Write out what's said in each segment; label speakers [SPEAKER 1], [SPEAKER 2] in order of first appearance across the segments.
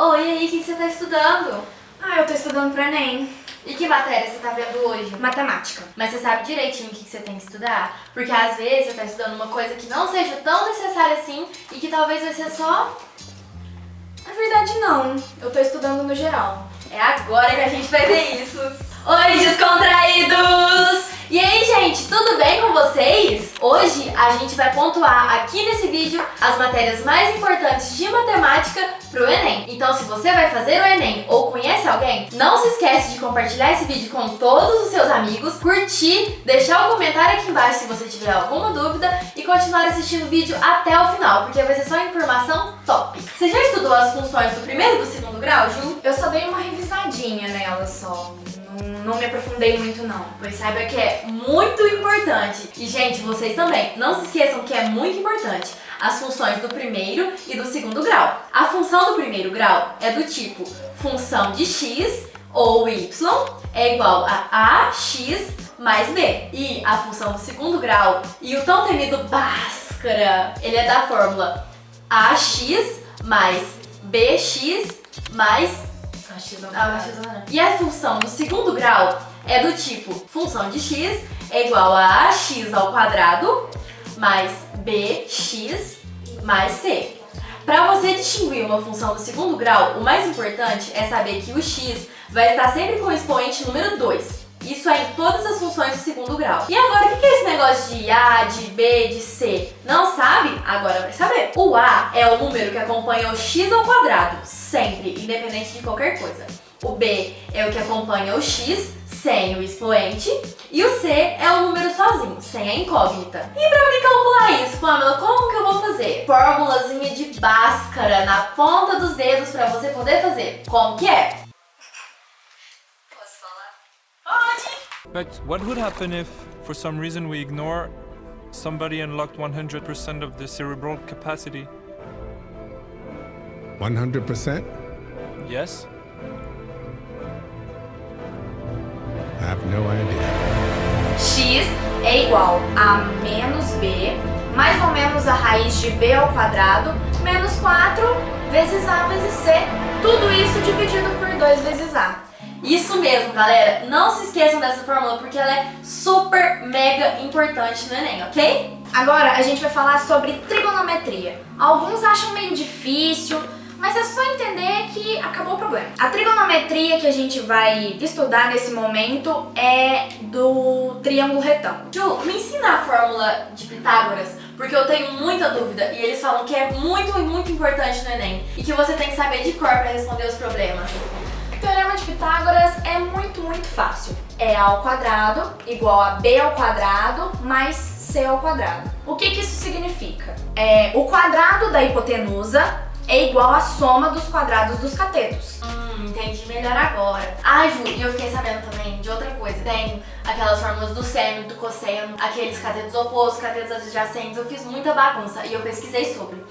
[SPEAKER 1] Oi, e aí, o que você tá estudando?
[SPEAKER 2] Eu tô estudando pro Enem.
[SPEAKER 1] E que matéria você tá vendo hoje?
[SPEAKER 2] Matemática.
[SPEAKER 1] Mas você sabe direitinho o que você tem que estudar? Porque às vezes você tá estudando uma coisa que não seja tão necessária assim e que talvez vai ser só...
[SPEAKER 2] Na verdade, não. Eu tô estudando no geral.
[SPEAKER 1] É agora que a gente vai ver isso. Oi, descontraídos! E aí, gente, tudo bem com vocês? Hoje a gente vai pontuar aqui nesse vídeo as matérias mais importantes de matemática pro Enem. Então, se você vai fazer o Enem ou conhece alguém, não se esquece de compartilhar esse vídeo com todos os seus amigos, curtir, deixar o comentário aqui embaixo se você tiver alguma dúvida e continuar assistindo o vídeo até o final, porque vai ser só informação top. Você já estudou as funções do primeiro e do segundo grau, Ju?
[SPEAKER 2] Eu só dei uma revisadinha nela só. Não me aprofundei muito, não.
[SPEAKER 1] Pois saiba que é muito importante. E, gente, vocês também, não se esqueçam que é muito importante as funções do primeiro e do segundo grau. A função do primeiro grau é do tipo função de x ou y é igual a ax mais b. E a função do segundo grau e o tão temido Bhaskara, ele é da fórmula ax mais bx mais e a função do segundo grau é do tipo função de x é igual a ax ao quadrado mais bx mais c. Para você distinguir uma função do segundo grau, o mais importante é saber que o x vai estar sempre com o expoente número 2. Isso é em todas as funções do segundo grau. E agora, o que é esse negócio de A, de B, de C? Não sabe? Agora vai saber. O A é o número que acompanha o x ao quadrado, sempre, independente de qualquer coisa. O B é o que acompanha o x sem o expoente. E o C é o número sozinho, sem a incógnita. E pra me calcular isso, Pamela, como que eu vou fazer? Formulazinha de Bhaskara na ponta dos dedos pra você poder fazer. Como que é?
[SPEAKER 3] But what would happen if, for some reason, we ignore somebody unlocked 100% of the cerebral capacity?
[SPEAKER 4] 100%?
[SPEAKER 3] Yes?
[SPEAKER 4] I have no idea.
[SPEAKER 2] X é igual a menos b, mais ou menos a raiz de b ao quadrado, menos 4 vezes a vezes c. Tudo isso dividido por 2 vezes a.
[SPEAKER 1] Isso mesmo, galera. Não se esqueçam dessa fórmula porque ela é super mega importante no Enem, ok?
[SPEAKER 2] Agora a gente vai falar sobre trigonometria. Alguns acham meio difícil, mas é só entender que acabou o problema. A trigonometria que a gente vai estudar nesse momento é do triângulo retângulo.
[SPEAKER 1] Ju, me ensina a fórmula de Pitágoras, porque eu tenho muita dúvida e eles falam que é muito importante no Enem e que você tem que saber de cor para responder os problemas.
[SPEAKER 2] O teorema de Pitágoras é muito fácil. É a ao quadrado igual a b ao quadrado mais c ao quadrado. O que isso significa? O quadrado da hipotenusa é igual à soma dos quadrados dos catetos.
[SPEAKER 1] Entendi melhor agora. Ju, e eu fiquei sabendo também de outra coisa. Tem aquelas fórmulas do seno, do cosseno, aqueles catetos opostos, catetos adjacentes. Eu fiz muita bagunça e eu pesquisei sobre.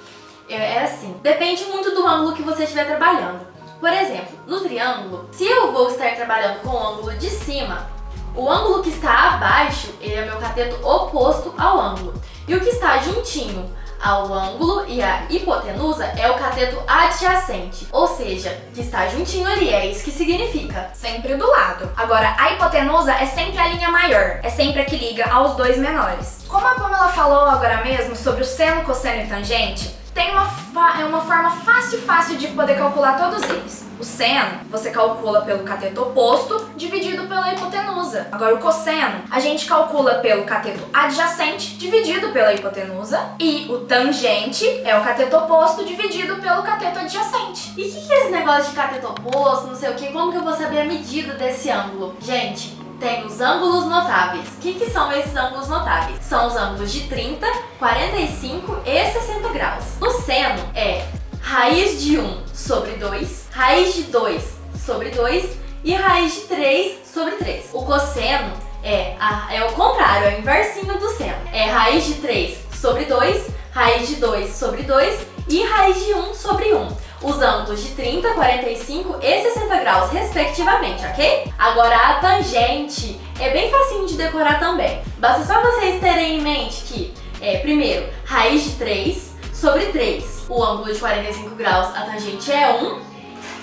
[SPEAKER 1] É assim, depende muito do ângulo que você estiver trabalhando. Por exemplo, no triângulo, se eu vou estar trabalhando com o ângulo de cima, o ângulo que está abaixo, ele é o meu cateto oposto ao ângulo. E o que está juntinho ao ângulo e à hipotenusa é o cateto adjacente. Ou seja, que está juntinho ali, é isso que significa.
[SPEAKER 2] Sempre do lado. Agora, a hipotenusa é sempre a linha maior, é sempre a que liga aos dois menores. Como a Pamela falou agora mesmo sobre o seno, cosseno e tangente, tem uma forma fácil de poder calcular todos eles. O seno, você calcula pelo cateto oposto dividido pela hipotenusa. Agora o cosseno, a gente calcula pelo cateto adjacente dividido pela hipotenusa. E o tangente é o cateto oposto dividido pelo cateto adjacente.
[SPEAKER 1] E o que é esse negócio de cateto oposto, não sei o que? Como que eu vou saber a medida desse ângulo? Gente, tem os ângulos notáveis. O que são esses ângulos notáveis? São os ângulos de 30, 45 e 60 graus. No seno é raiz de 1 sobre 2, raiz de 2 sobre 2 e raiz de 3 sobre 3. O cosseno é o contrário, é o inversinho do seno. É raiz de 3 sobre 2, raiz de 2 sobre 2 e raiz de 1 sobre 1. Os ângulos de 30, 45 e 60 graus, respectivamente, ok? Agora, a tangente é bem facinho de decorar também. Basta só vocês terem em mente que, primeiro, raiz de 3 sobre 3. O ângulo de 45 graus, a tangente é 1.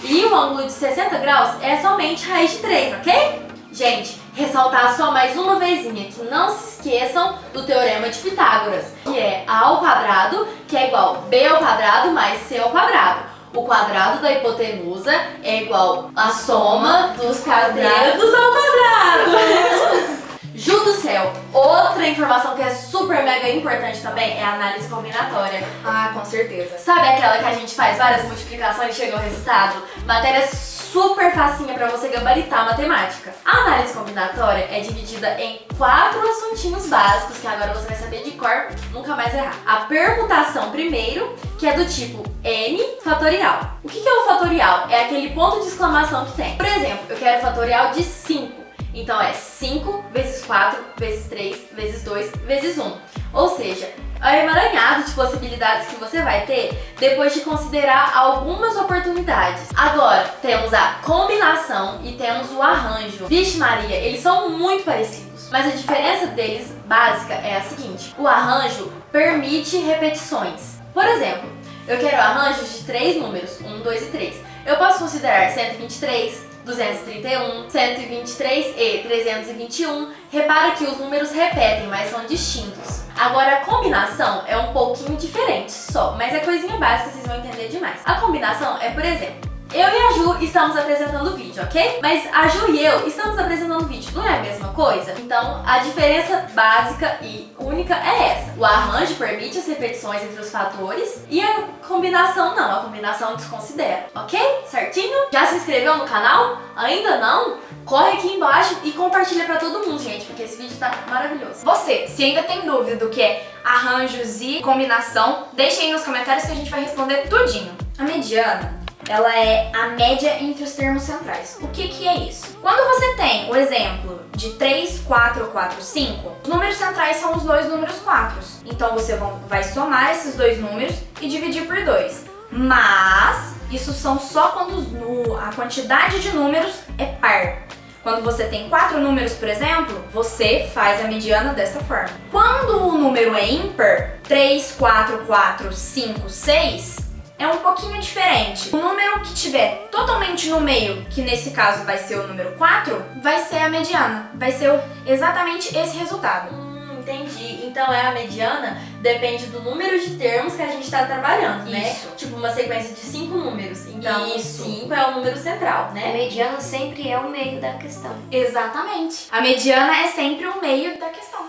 [SPEAKER 1] E o ângulo de 60 graus é somente raiz de 3, ok? Gente, ressaltar só mais uma vezinha que não se esqueçam do Teorema de Pitágoras, que é A ao quadrado, que é igual B ao quadrado mais C ao quadrado. O quadrado da hipotenusa é igual a soma dos quadrados ao quadrado. Ju do céu, outra informação que é super mega importante também é a análise combinatória.
[SPEAKER 2] Ah, com certeza.
[SPEAKER 1] Sabe aquela que a gente faz várias multiplicações e chega ao resultado? Matéria super facinha pra você gabaritar a matemática. A análise combinatória é dividida em 4 assuntinhos básicos que agora você vai saber de cor, nunca mais errar. A permutação primeiro, que é do tipo n fatorial. O que é o fatorial? É aquele ponto de exclamação que tem. Por exemplo, eu quero fatorial de 5. Então é 5 vezes 4 vezes 3 vezes 2 vezes 1. Ou seja, é um emaranhado de possibilidades que você vai ter depois de considerar algumas oportunidades. Agora, temos a combinação e temos o arranjo. Vixe Maria, eles são muito parecidos, mas a diferença deles básica é a seguinte: o arranjo permite repetições. Por exemplo, eu quero arranjos de 3 números, 1, 2 e 3. Eu posso considerar 123, 231, 123 e 321. Repara que os números repetem, mas são distintos. Agora, a combinação é um pouquinho diferente só, mas é coisinha básica, vocês vão entender demais. A combinação é, por exemplo, eu e a Ju estamos apresentando o vídeo, ok? Mas a Ju e eu estamos apresentando o vídeo, não é a mesma coisa? Então, a diferença básica e única é essa. O arranjo permite as repetições entre os fatores e a combinação não, a combinação desconsidera, ok? Certinho? Já se inscreveu no canal? Ainda não? Corre aqui embaixo e compartilha pra todo mundo, gente, porque esse vídeo tá maravilhoso.
[SPEAKER 2] Você, se ainda tem dúvida do que é arranjos e combinação, deixa aí nos comentários que a gente vai responder tudinho. A mediana, ela é a média entre os termos centrais. O que é isso? Quando você tem o exemplo de 3, 4, 4, 5, os números centrais são os dois números 4. Então você vai somar esses dois números e dividir por 2. Mas isso são só quando a quantidade de números é par. Quando você tem 4 números, por exemplo, você faz a mediana dessa forma. Quando o número é ímpar, 3, 4, 4, 5, 6, é um pouquinho diferente. O número que tiver totalmente no meio, que nesse caso vai ser o número 4, vai ser a mediana. Vai ser exatamente esse resultado.
[SPEAKER 1] Entendi. Então a mediana depende do número de termos que a gente está trabalhando, né?
[SPEAKER 2] Isso.
[SPEAKER 1] Tipo uma sequência de 5 números. Então
[SPEAKER 2] Isso.
[SPEAKER 1] 5 é o número central,
[SPEAKER 5] A
[SPEAKER 1] né?
[SPEAKER 5] mediana sempre é o meio da questão.
[SPEAKER 2] Exatamente. A mediana é sempre o meio da questão.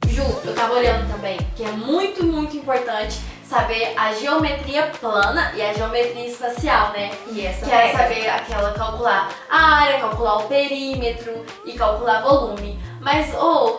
[SPEAKER 1] Ju, eu tava olhando também que é muito, muito importante saber a geometria plana e a geometria espacial, né?
[SPEAKER 2] E essa
[SPEAKER 1] Que é saber aquela calcular a área, calcular o perímetro e calcular volume. Mas,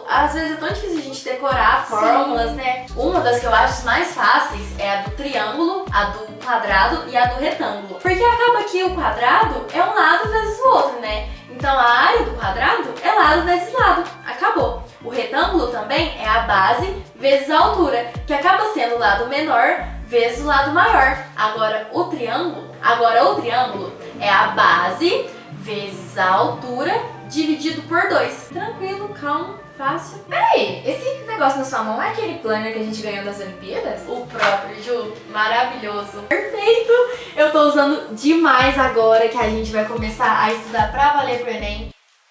[SPEAKER 1] às vezes é tão difícil a gente decorar fórmulas, né? Uma das que eu acho mais fáceis é a do triângulo, a do quadrado e a do retângulo. Porque acaba que o quadrado é um lado vezes o outro, né? Então a área do quadrado é lado vezes lado. Acabou. O retângulo também é a base vezes a altura, que acaba sendo o lado menor vezes o lado maior. Agora o triângulo é a base vezes a altura dividido por 2. Tranquilo, calmo, fácil.
[SPEAKER 2] Peraí, esse negócio na sua mão é aquele planner que a gente ganhou nas Olimpíadas?
[SPEAKER 1] O próprio, Ju, maravilhoso. Perfeito! Eu tô usando demais agora que a gente vai começar a estudar pra valer pro Enem.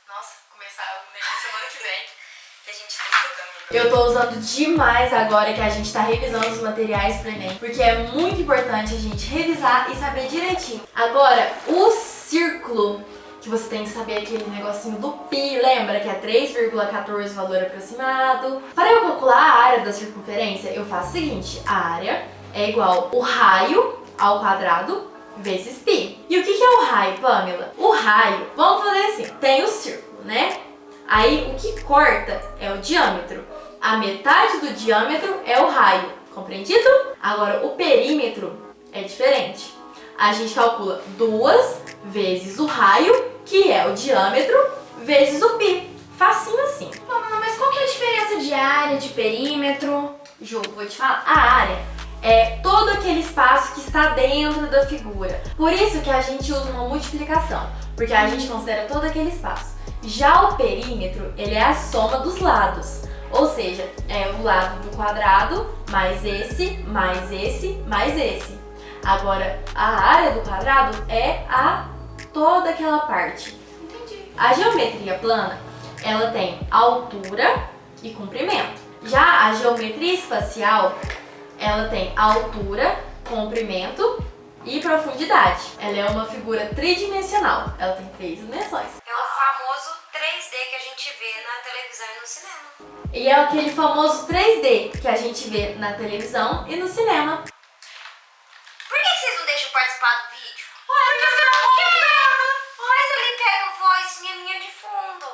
[SPEAKER 1] Nossa, começar o Enem semana que vem, que a gente tá estudando. Eu tô usando demais agora que a gente tá revisando os materiais pro Enem, porque é muito importante a gente revisar e saber direitinho. Agora, o círculo, que você tem que saber aquele negocinho do pi, lembra que é 3,14 o valor aproximado. Para eu calcular a área da circunferência, eu faço o seguinte: a área é igual o raio ao quadrado vezes pi. E o que é o raio, Pamela? O raio, vamos fazer assim, tem o círculo, né? Aí o que corta é o diâmetro. A metade do diâmetro é o raio, compreendido? Agora o perímetro é diferente. A gente calcula 2 vezes o raio, que é o diâmetro, vezes o pi. Facinho assim.
[SPEAKER 2] Mas qual que é a diferença de área, de perímetro?
[SPEAKER 1] Ju, vou te falar. A área é todo aquele espaço que está dentro da figura. Por isso que a gente usa uma multiplicação, porque a gente considera todo aquele espaço. Já o perímetro, ele é a soma dos lados. Ou seja, é o lado do quadrado mais esse, mais esse, mais esse. Agora, a área do quadrado é toda aquela parte.
[SPEAKER 2] Entendi.
[SPEAKER 1] A geometria plana, ela tem altura e comprimento. Já a geometria espacial, ela tem altura, comprimento e profundidade. Ela é uma figura tridimensional. Ela tem 3 dimensões.
[SPEAKER 5] É o famoso 3D que a gente vê na televisão e no cinema.
[SPEAKER 1] E é aquele famoso 3D que a gente vê na televisão e no cinema.
[SPEAKER 5] Por que vocês não deixam eu participar do vídeo? Porque você não quer. Mas ali pega a vozinha minha de fundo.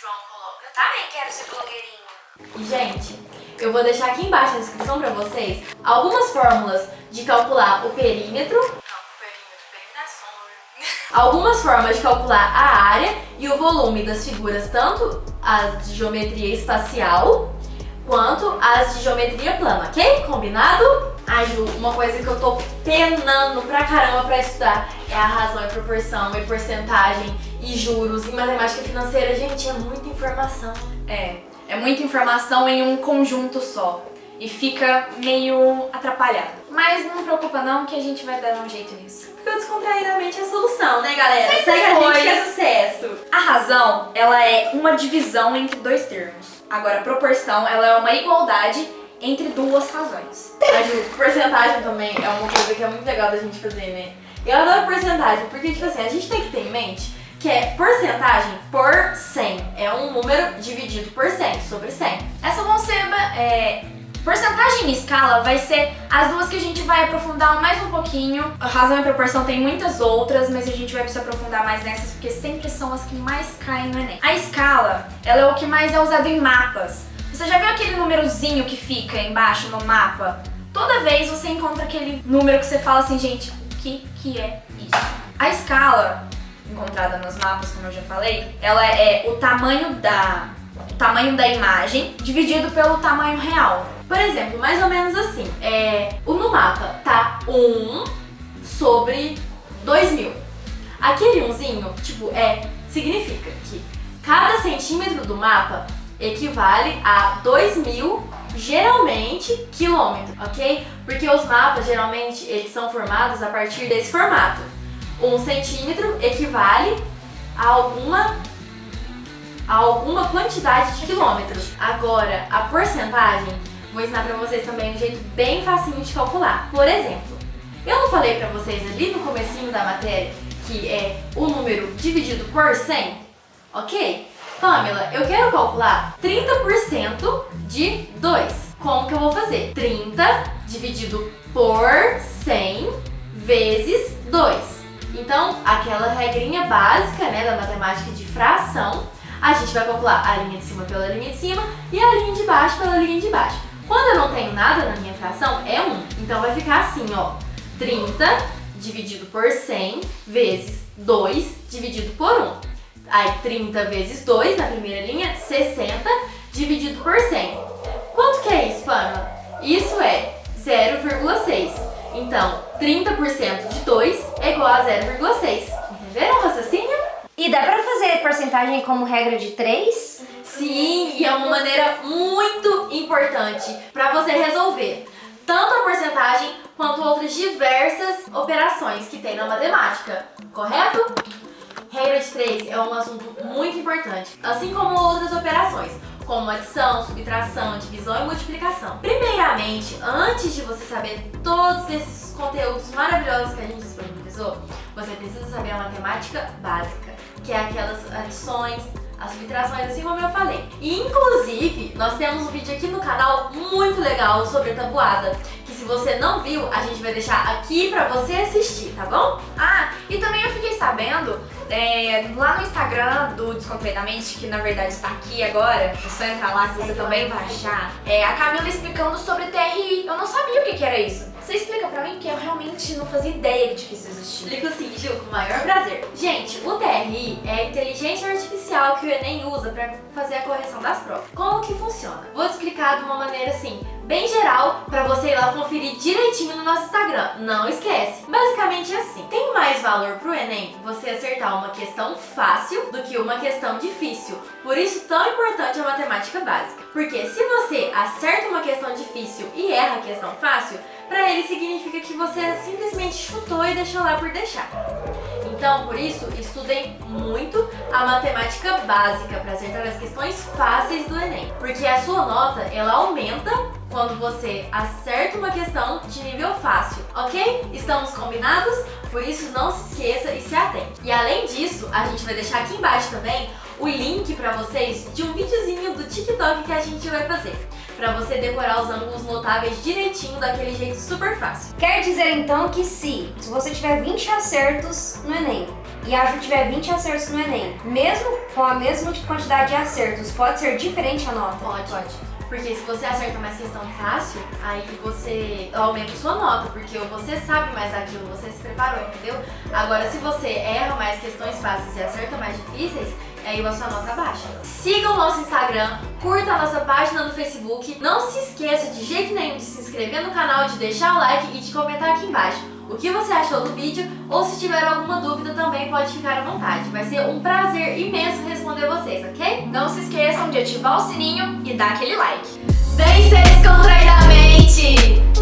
[SPEAKER 1] João coloca.
[SPEAKER 5] Eu também quero ser blogueirinha.
[SPEAKER 1] E, gente, eu vou deixar aqui embaixo na descrição pra vocês algumas fórmulas de calcular o perímetro. Perímetro é sombra. Algumas formas de calcular a área e o volume das figuras, tanto as de geometria espacial quanto as de geometria plana, ok? Combinado? Ai, Ju, uma coisa que eu tô penando pra caramba pra estudar é a razão e proporção e porcentagem e juros e matemática financeira. Gente, é muita informação.
[SPEAKER 2] É muita informação em um conjunto só e fica meio atrapalhado. Mas não preocupa não que a gente vai dar um jeito nisso.
[SPEAKER 1] Porque o descontraídamente é a solução, né, galera?
[SPEAKER 2] Sempre
[SPEAKER 1] Segue a
[SPEAKER 2] foi.
[SPEAKER 1] gente que é sucesso.
[SPEAKER 2] A razão, ela é uma divisão entre dois termos. Agora, a proporção, ela é uma igualdade entre duas razões.
[SPEAKER 1] A Ju, porcentagem também é uma coisa que é muito legal da gente fazer, né? Eu adoro porcentagem, porque, tipo assim, a gente tem que ter em mente que é porcentagem por 100. É um número dividido por 100, sobre 100.
[SPEAKER 2] Essas vão ser... porcentagem e escala vai ser as duas que a gente vai aprofundar mais um pouquinho. A razão e proporção tem muitas outras, mas a gente vai se aprofundar mais nessas porque sempre são as que mais caem no Enem. A escala, ela é o que mais é usado em mapas. Você já viu aquele númerozinho que fica embaixo no mapa? Toda vez você encontra aquele número que você fala assim, gente, o que é isso? A escala, encontrada nos mapas, como eu já falei, ela é o tamanho da imagem dividido pelo tamanho real.
[SPEAKER 1] Por exemplo, mais ou menos assim, no mapa tá 1 sobre 2000. Aquele 1zinho, tipo, significa que cada centímetro do mapa equivale a 2000, geralmente, quilômetros, ok? Porque os mapas, geralmente, eles são formados a partir desse formato. 1 centímetro equivale a alguma quantidade de quilômetros. Agora, a porcentagem, vou ensinar pra vocês também um jeito bem facinho de calcular. Por exemplo, eu não falei pra vocês ali no comecinho da matéria que é o número dividido por 100? Ok? Pamela, eu quero calcular 30% de 2. Como que eu vou fazer? 30 dividido por 100 vezes 2. Então, aquela regrinha básica, né, da matemática de fração, a gente vai calcular a linha de cima pela linha de cima e a linha de baixo pela linha de baixo. Quando eu não tenho nada na minha fração, é 1. Então vai ficar assim, ó, 30 dividido por 100 vezes 2 dividido por 1. Aí 30 vezes 2 na primeira linha, 60 dividido por 100. Quanto que é isso, Pamela? Isso é 0,6. Então, 30% de 2 é igual a 0,6. Entenderam o raciocínio?
[SPEAKER 5] E dá pra fazer porcentagem como regra de 3?
[SPEAKER 1] Sim, e é uma maneira muito importante para você resolver tanto a porcentagem quanto outras diversas operações que tem na matemática, correto? Regra de 3 é um assunto muito importante, assim como outras operações, como adição, subtração, divisão e multiplicação. Primeiramente, antes de você saber todos esses conteúdos maravilhosos que a gente disponibilizou, você precisa saber a matemática básica, que é aquelas adições, as subtrações, assim como eu falei. E inclusive, nós temos um vídeo aqui no canal muito legal sobre tabuada, que se você não viu, a gente vai deixar aqui pra você assistir, tá bom?
[SPEAKER 2] Ah, e também eu fiquei sabendo, lá no Instagram do Descontraidamente, que na verdade está aqui agora, é só entrar lá que você também vai achar, a Camila explicando sobre TRI. Eu não sabia o que era isso. Você explica pra mim, porque eu realmente não fazia ideia de que isso existia.
[SPEAKER 1] Explico sim, Ju, com o maior prazer. Gente, o TRI é a inteligência artificial que o Enem usa pra fazer a correção das provas. Como que funciona? Vou explicar de uma maneira assim, bem geral, pra você ir lá conferir direitinho no nosso Instagram. Não esquece. Basicamente é assim, tem mais valor pro Enem você acertar uma questão fácil do que uma questão difícil. Por isso tão importante a matemática básica. Porque se você acerta uma questão difícil e erra a questão fácil, para ele significa que você simplesmente chutou e deixou lá por deixar. Então, por isso, estudem muito a matemática básica para acertar as questões fáceis do Enem. Porque a sua nota, ela aumenta quando você acerta uma questão de nível fácil, ok? Estamos combinados? Por isso, não se esqueça e se atente. E além disso, a gente vai deixar aqui embaixo também o link para vocês de um videozinho do TikTok que a gente vai fazer, para você decorar os ângulos notáveis direitinho, daquele jeito super fácil.
[SPEAKER 5] Quer dizer então que se você tiver 20 acertos no Enem e a Ju tiver 20 acertos no Enem, mesmo com a mesma quantidade de acertos, pode ser diferente a nota?
[SPEAKER 1] Pode. Porque se você acerta mais questão fácil, aí você aumenta sua nota, porque você sabe mais aquilo, você se preparou, entendeu? Agora, se você erra mais questões fáceis e acerta mais difíceis, aí a sua nota baixa. Siga o nosso Instagram, curta a nossa página no Facebook, não se esqueça de jeito nenhum de se inscrever no canal, de deixar o like e de comentar aqui embaixo o que você achou do vídeo, ou se tiver alguma dúvida também pode ficar à vontade. Vai ser um prazer imenso responder vocês, ok?
[SPEAKER 2] Não se esqueçam de ativar o sininho e dar aquele like.
[SPEAKER 1] Vencer descontraidamente!